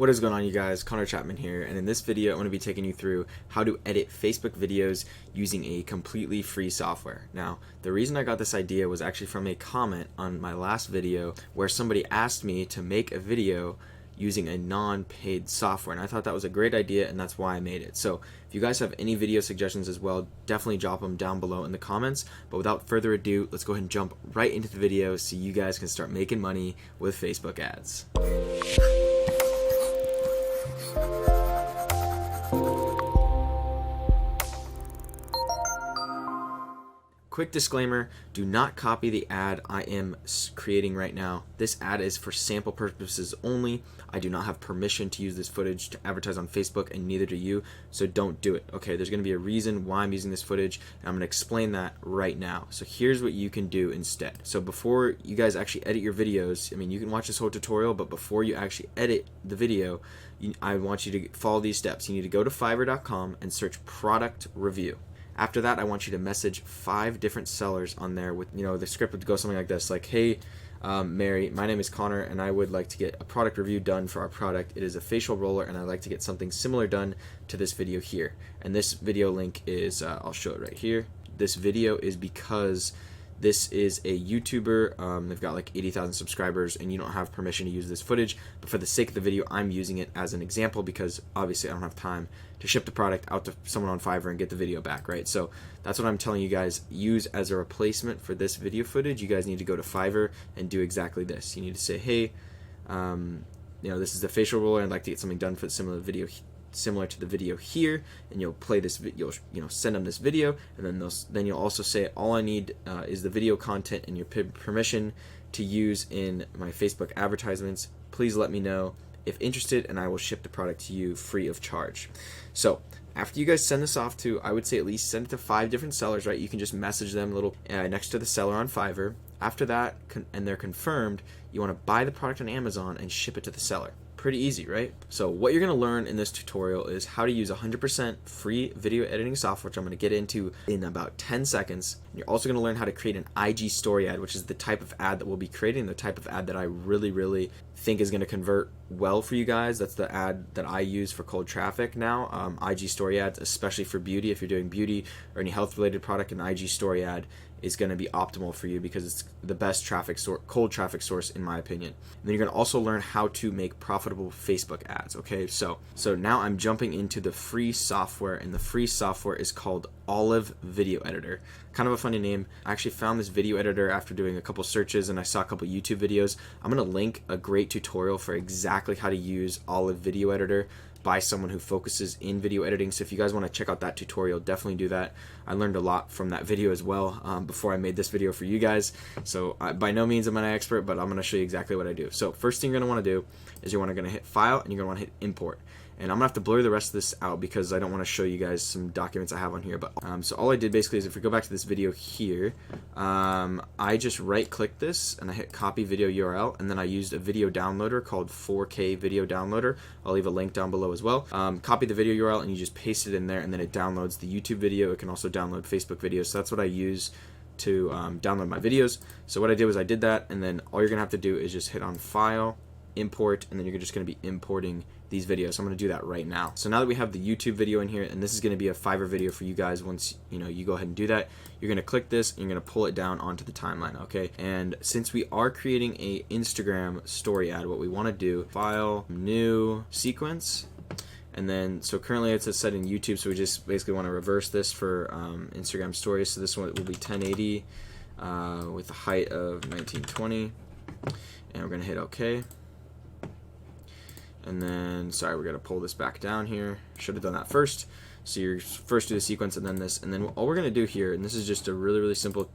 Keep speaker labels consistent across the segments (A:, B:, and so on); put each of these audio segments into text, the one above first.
A: What is going on, you guys? Connor Chapman here, and in this video I'm going to be taking you through how to edit Facebook videos using a completely free software. Now, the reason I got this idea was actually from a comment on my last video where somebody asked me to make a video using a non-paid software, and I thought that was a great idea, and that's why I made it. So if you guys have any video suggestions as well, definitely drop them down below in the comments. But without further ado, let's go ahead and jump right into the video so you guys can start making money with Facebook ads. Quick disclaimer, do not copy the ad I am creating right now. This ad is for sample purposes only. I do not have permission to use this footage to advertise on Facebook, and neither do you, so don't do it. Okay, there's going to be a reason why I'm using this footage, and I'm going to explain that right now. So here's what you can do instead. So before you guys actually edit your videos, I mean, you can watch this whole tutorial, but before you actually edit the video, I want you to follow these steps. You need to go to Fiverr.com and search product review. After that, I want you to message 5 different sellers on there with, the script would go something like this, like, hey, Mary, my name is Connor, and I would like to get a product review done for our product. It is a facial roller, and I'd like to get something similar done to this video here. And this video link is, I'll show it right here. This video is because this is a YouTuber, they've got like 80,000 subscribers, and you don't have permission to use this footage, but for the sake of the video, I'm using it as an example because obviously I don't have time to ship the product out to someone on Fiverr and get the video back, right? So that's what I'm telling you guys, use as a replacement for this video footage. You guys need to go to Fiverr and do exactly this. You need to say, hey, this is the facial roller, I'd like to get something done for the similar to the video here, and you'll play this video, send them this video, and then you'll also say, all I need is the video content and your permission to use in my Facebook advertisements. Please let me know if interested, and I will ship the product to you free of charge. So after you guys send this off to, I would say at least send it to 5 different sellers, right? You can just message them a little next to the seller on Fiverr. After that, and they're confirmed, you want to buy the product on Amazon and ship it to the seller. Pretty easy, right? So what you're going to learn in this tutorial is how to use 100% free video editing software, which I'm going to get into in about 10 seconds. And you're also going to learn how to create an IG story ad, which is the type of ad that we'll be creating, the type of ad that I really think is going to convert well for you guys. That's the ad that I use for cold traffic now. IG story ads, especially for beauty. If you're doing beauty or any health related product, an IG story ad is going to be optimal for you because it's the best cold traffic source in my opinion. And then you're going to also learn how to make profitable Facebook ads. Okay, so now I'm jumping into the free software, and the free software is called Olive Video Editor. Kind of a funny name. I actually found this video editor after doing a couple searches, and I saw a couple YouTube videos. I'm going to link a great tutorial for exactly how to use Olive Video Editor by someone who focuses in video editing. So if you guys want to check out that tutorial, definitely do that. I learned a lot from that video as well before I made this video for you guys. So by no means am I an expert, but I'm going to show you exactly what I do. So first thing you're going to want to do is you're going to hit File, and you're going to want to hit Import. And I'm going to have to blur the rest of this out because I don't want to show you guys some documents I have on here. But so all I did basically is, if we go back to this video here, I just right-click this and I hit Copy Video URL, and then I used a video downloader called 4K Video Downloader. I'll leave a link down below as well. Copy the video URL and you just paste it in there, and then it downloads the YouTube video. It can also download Facebook videos. So that's what I use to download my videos. So what I did was I did that, and then all you're going to have to do is just hit on File, Import, and then you're just going to be importing these videos. So I'm going to do that right now. So now that we have the YouTube video in here, and this is going to be a Fiverr video for you guys, once you go ahead and do that, you're going to click this and you're going to pull it down onto the timeline, okay? And since we are creating a Instagram story ad, what we want to do, File, New, Sequence, and then, so currently it's set in YouTube, so we just basically want to reverse this for Instagram stories. So this one will be 1080 with a height of 1920, and we're going to hit OK. And then, sorry, we're going to pull this back down here. Should have done that first. So you first do the sequence and then this. And then all we're going to do here, and this is just a really simple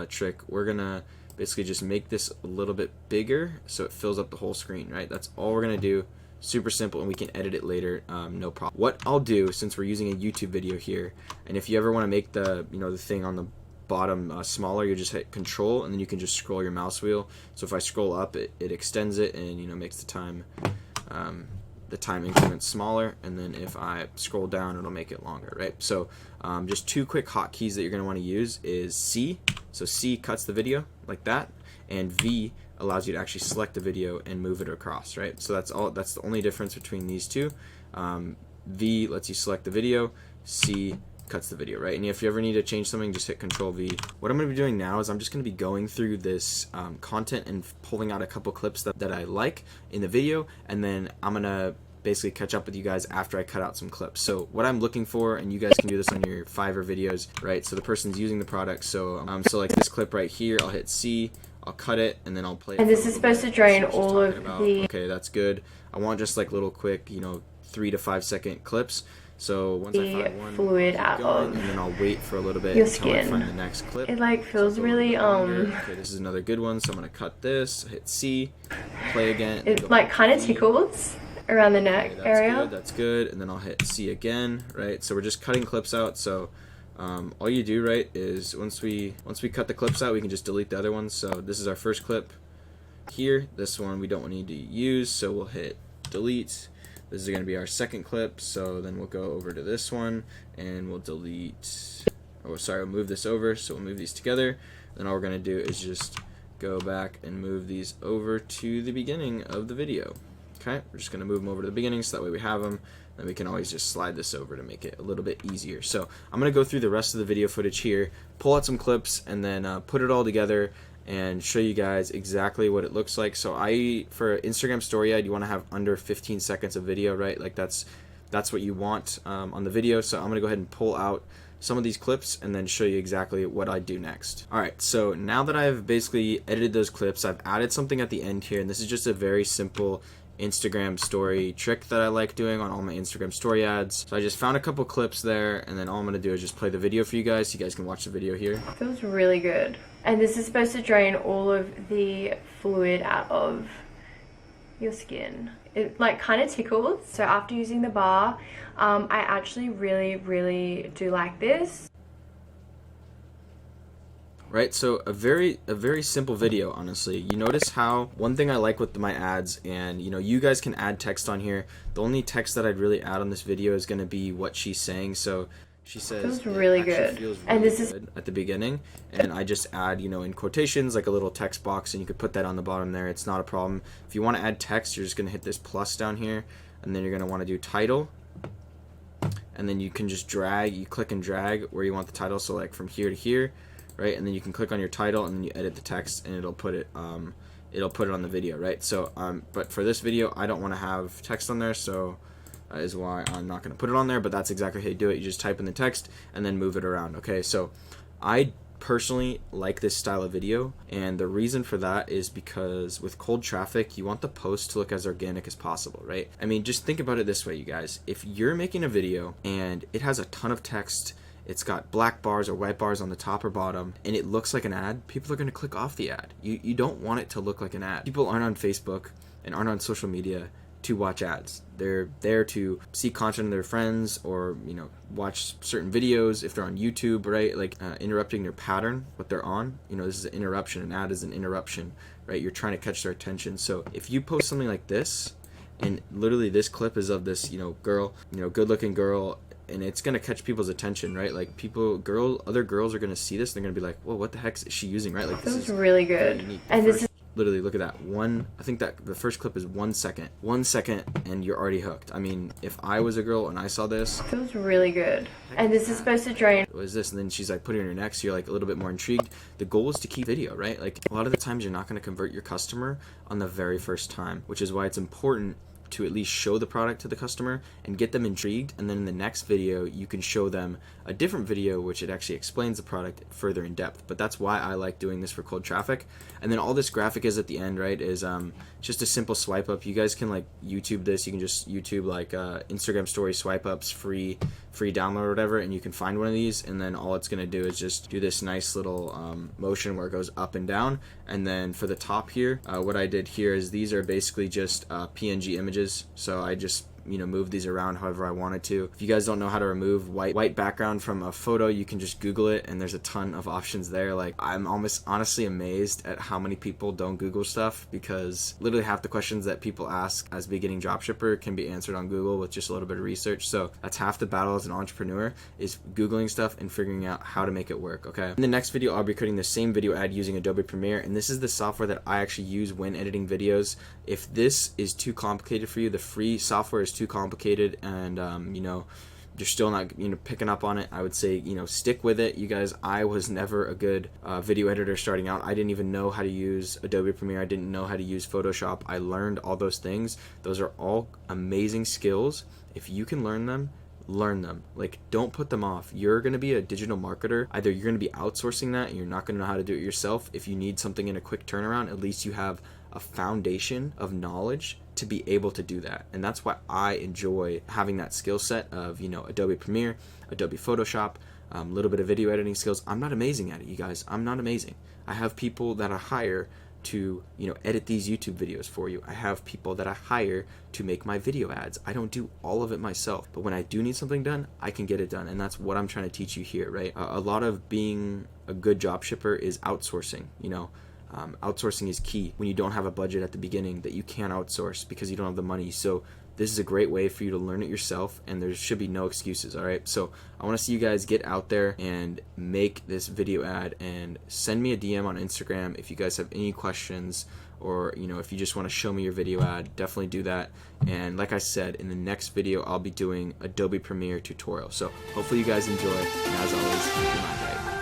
A: trick, we're going to basically just make this a little bit bigger so it fills up the whole screen, right? That's all we're going to do. Super simple, and we can edit it later, no problem. What I'll do, since we're using a YouTube video here, and if you ever want to make the, the thing on the bottom smaller, you just hit Control, and then you can just scroll your mouse wheel. So if I scroll up, it extends it and makes the time increment smaller, and then if I scroll down, it'll make it longer, right? So just 2 quick hotkeys that you're going to want to use is C. So C cuts the video like that, and V allows you to actually select the video and move it across, right? So that's the only difference between these two. V lets you select the video, C cuts the video, right? And if you ever need to change something, just hit Control V. What I'm going to be doing now is I'm just going to be going through this content and pulling out a couple clips that I like in the video, and then I'm going to basically catch up with you guys after I cut out some clips. So what I'm looking for, and you guys can do this on your Fiverr videos, right? So the person's using the product. So so like this clip right here, I'll hit C, I'll cut it, and then I'll play it.
B: And this is supposed to drain all of the...
A: Okay, that's good. I want just like little quick, 3 to 5 second clips. So once I find one,
B: fluid out of
A: and then I'll wait for a little bit
B: your
A: until I
B: skin.
A: find the next clip.
B: It like feels really
A: Okay, this is another good one. So I'm gonna cut this, hit C, play again.
B: It like kind of tickles around the neck area.
A: Good, that's good. And then I'll hit C again, right? So we're just cutting clips out. So all you do, right, is once we cut the clips out, we can just delete the other ones. So this is our first clip here. This one we don't need to use, so we'll hit delete. This is going to be our second clip, so then we'll go over to this one and we'll delete, we'll move this over, so we'll move these together. Then all we're going to do is just go back and move these over to the beginning of the video. Okay, we're just going to move them over to the beginning so that way we have them. Then we can always just slide this over to make it a little bit easier. So I'm going to go through the rest of the video footage here, pull out some clips, and then put it all together and show you guys exactly what it looks like. So for Instagram story ad, you want to have under 15 seconds of video, right? Like that's what you want on the video. So I'm going to go ahead and pull out some of these clips and then show you exactly what I do next. Alright, so now that I've basically edited those clips, I've added something at the end here, and this is just a very simple Instagram story trick that I like doing on all my Instagram story ads. So I just found a couple clips there, and then all I'm going to do is just play the video for you guys so you guys can watch the video here.
B: It feels really good. And this is supposed to drain all of the fluid out of your skin. It like kind of tickles. So after using the bar, I actually really do like this.
A: Right, so a very simple video, honestly. You notice how one thing I like with my ads, and you guys can add text on here. The only text that I'd really add on this video is going to be what she's saying. So she says
B: feels really good. And this is
A: at the beginning, and I just add in quotations like a little text box, and you could put that on the bottom there. It's not a problem. If you want to add text, you're just going to hit this plus down here, and then you're going to want to do title, and then you can just you click and drag where you want the title, so like from here to here, right? And then you can click on your title, and then you edit the text, and it'll put it on the video, right? So but for this video, I don't want to have text on there, so is why I'm not going to put it on there. But that's exactly how you do it. You just type in the text and then move it around. Okay, so I personally like this style of video, and the reason for that is because with cold traffic, you want the post to look as organic as possible, right? I mean, just think about it this way, you guys. If you're making a video and it has a ton of text, it's got black bars or white bars on the top or bottom, and it looks like an ad, people are going to click off the ad. You don't want it to look like an ad. People aren't on Facebook and aren't on social media to watch ads. They're there to see content of their friends, or watch certain videos if they're on YouTube, right? Like interrupting their pattern, what they're on. This is an interruption. An ad is an interruption, right? You're trying to catch their attention. So if you post something like this, and literally this clip is of this girl, good looking girl, and it's gonna catch people's attention, right? Like other girls are gonna see this, and they're gonna be like, "Whoa, what the heck is she using?" Right? Like
B: this is really good. And this is
A: literally, look at that one. I think that the first clip is 1 second. 1 second, and you're already hooked. I mean, if I was a girl and I saw this,
B: it feels really good. And this is supposed to drain.
A: What is this? And then she's like putting it on your neck, so you're like a little bit more intrigued. The goal is to keep video, right? Like a lot of the times, you're not going to convert your customer on the very first time, which is why it's important to at least show the product to the customer and get them intrigued, and then in the next video you can show them a different video which it actually explains the product further in depth. But that's why I like doing this for cold traffic. And then all this graphic is at the end, right, is just a simple swipe up. You guys can like YouTube this. You can just YouTube like Instagram story swipe ups, free download or whatever, and you can find one of these, and then all it's going to do is just do this nice little motion where it goes up and down. And then for the top here, what I did here is these are basically just PNG images. So I just move these around however I wanted to. If you guys don't know how to remove white background from a photo, you can just Google it, and there's a ton of options there. Like, I'm almost honestly amazed at how many people don't Google stuff, because literally half the questions that people ask as a beginning dropshipper can be answered on Google with just a little bit of research. So that's half the battle as an entrepreneur, is Googling stuff and figuring out how to make it work. Okay, in the next video I'll be creating the same video ad using Adobe Premiere, and this is the software that I actually use when editing videos. If this is too complicated for you, the free software is too complicated, and you're still not picking up on it, I would say stick with it. You guys, I was never a good video editor starting out. I didn't even know how to use Adobe Premiere. I didn't know how to use Photoshop. I learned all those things. Those are all amazing skills. If you can learn them, learn them. Like, don't put them off. You're going to be a digital marketer. Either you're going to be outsourcing that and you're not going to know how to do it yourself. If you need something in a quick turnaround, at least you have a foundation of knowledge to be able to do that. And that's why I enjoy having that skill set of Adobe Premiere, Adobe Photoshop, a little bit of video editing skills. I'm not amazing at it, you guys. I'm not amazing. I have people that I hire to edit these YouTube videos for you. I have people that I hire to make my video ads. I don't do all of it myself, but when I do need something done, I can get it done. And that's what I'm trying to teach you here, right? A lot of being a good job shipper is outsourcing. Outsourcing is key when you don't have a budget at the beginning that you can't outsource because you don't have the money. So this is a great way for you to learn it yourself, and there should be no excuses. All right, so I want to see you guys get out there and make this video ad, and send me a DM on Instagram if you guys have any questions, or if you just want to show me your video ad. Definitely do that. And like I said, in the next video I'll be doing Adobe Premiere tutorial. So hopefully you guys enjoy, and as always, keep your mind right.